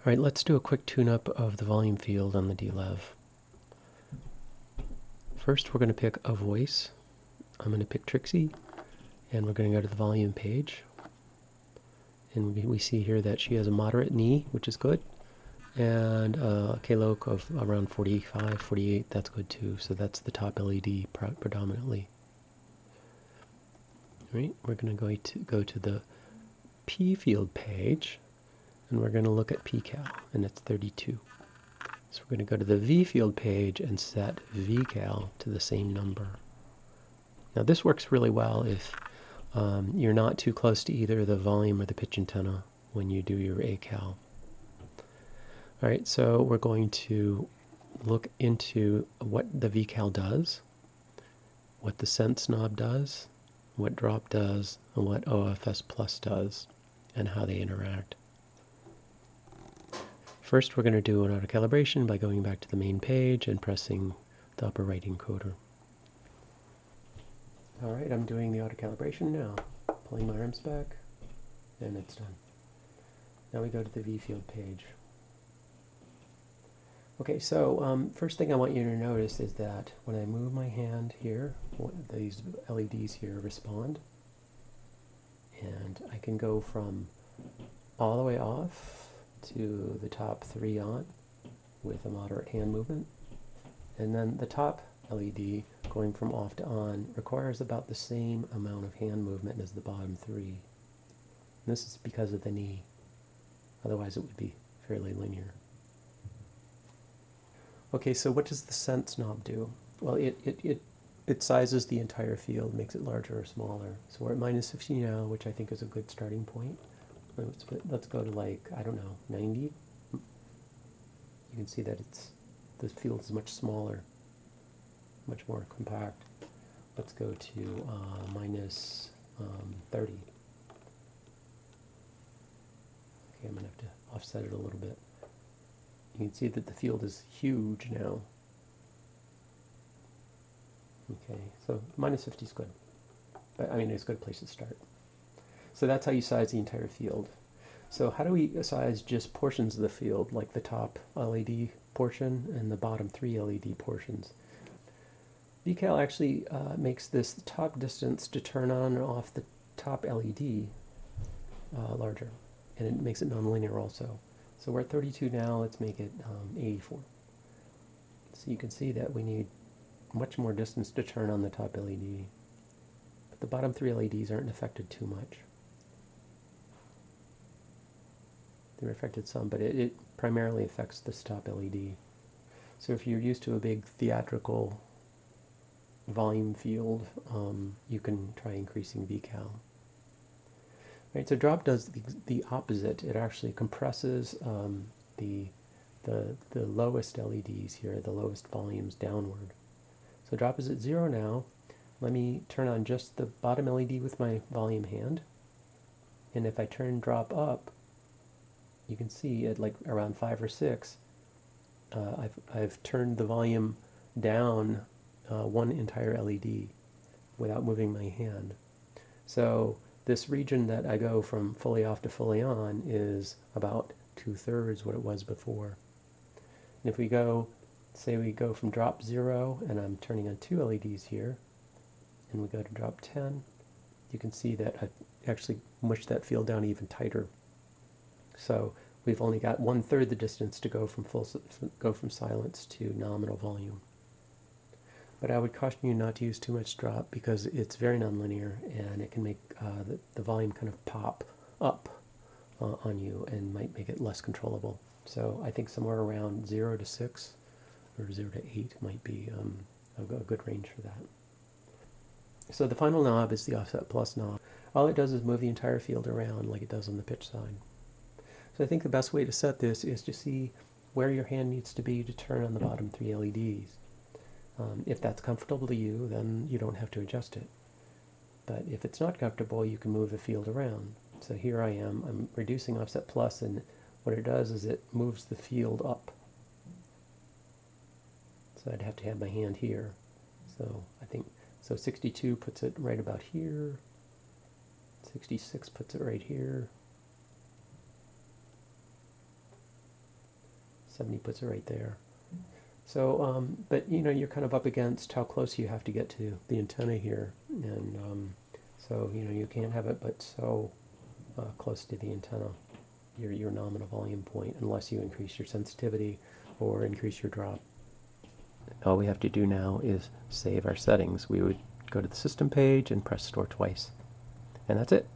Alright, let's do a quick tune-up of the volume field on the D-Lev. First, we're going to pick a voice. I'm going to pick Trixie, and we're going to go to the volume page. And we see here that she has a moderate knee, which is good, and a K-loc of around 45, 48, that's good too. So that's the top LED predominantly. Alright, we're going to go to the P field page, and we're going to look at pCal, and it's 32. So we're going to go to the V field page and set VCal to the same number. Now this works really well if you're not too close to either the volume or the pitch antenna when you do your ACal. Alright, so we're going to look into what the VCal does, what the sense knob does, what drop does, and what OFS plus does, and how they interact. First, we're going to do an auto calibration by going back to the main page and pressing the upper right encoder. Alright, I'm doing the auto calibration now. Pulling my arms back, and it's done. Now we go to the V field page. Okay, so first thing I want you to notice is that when I move my hand here, these LEDs here respond. And I can go from all the way off to the top 3 on with a moderate hand movement. And then the top LED going from off to on requires about the same amount of hand movement as the bottom 3. And this is because of the knee. Otherwise it would be fairly linear. Okay, so what does the sense knob do? Well, it sizes the entire field, makes it larger or smaller. So we're at minus 50 now, which I think is a good starting point. Let's go to, like, I don't know, 90. You can see that the field is much smaller, much more compact. Let's go to minus 30. Okay, I'm going to have to offset it a little bit. You can see that the field is huge now. Okay, so minus 50 is good. But, I mean, it's a good place to start. So that's how you size the entire field. So how do we size just portions of the field, like the top LED portion and the bottom 3 LED portions? VCal actually makes this top distance to turn on and off the top LED larger, and it makes it nonlinear also. So we're at 32 now, let's make it 84. So you can see that we need much more distance to turn on the top LED. But the bottom 3 LEDs aren't affected too much. They're affected some, but it primarily affects this top LED. So if you're used to a big theatrical volume field, you can try increasing VCal. Right, so drop does the opposite. It actually compresses the lowest LEDs here, the lowest volumes downward. So drop is at 0 now. Let me turn on just the bottom LED with my volume hand. And if I turn drop up, you can see at like around 5 or 6, I've turned the volume down one entire LED without moving my hand. So this region that I go from fully off to fully on is about 2/3 what it was before. And if we go, say we go from drop 0, and I'm turning on 2 LEDs here, and we go to drop 10, you can see that I've actually mushed that field down even tighter. So we've only got 1/3 the distance to go from silence to nominal volume. But I would caution you not to use too much drop because it's very nonlinear and it can make the volume kind of pop up on you and might make it less controllable. So I think somewhere around 0 to 6 or 0 to 8 might be a good range for that. So the final knob is the offset plus knob. All it does is move the entire field around like it does on the pitch side. So I think the best way to set this is to see where your hand needs to be to turn on the bottom 3 LEDs. If that's comfortable to you, then you don't have to adjust it. But if it's not comfortable, you can move the field around. So here I am, I'm reducing offset plus, and what it does is it moves the field up. So I'd have to have my hand here. So I think, so 62 puts it right about here. 66 puts it right here. 70 puts it right there. So, but you're kind of up against how close you have to get to the antenna here, and so you can't have it but so close to the antenna, your nominal volume point, unless you increase your sensitivity or increase your drop. All we have to do now is save our settings. We would go to the system page and press store twice, and that's it.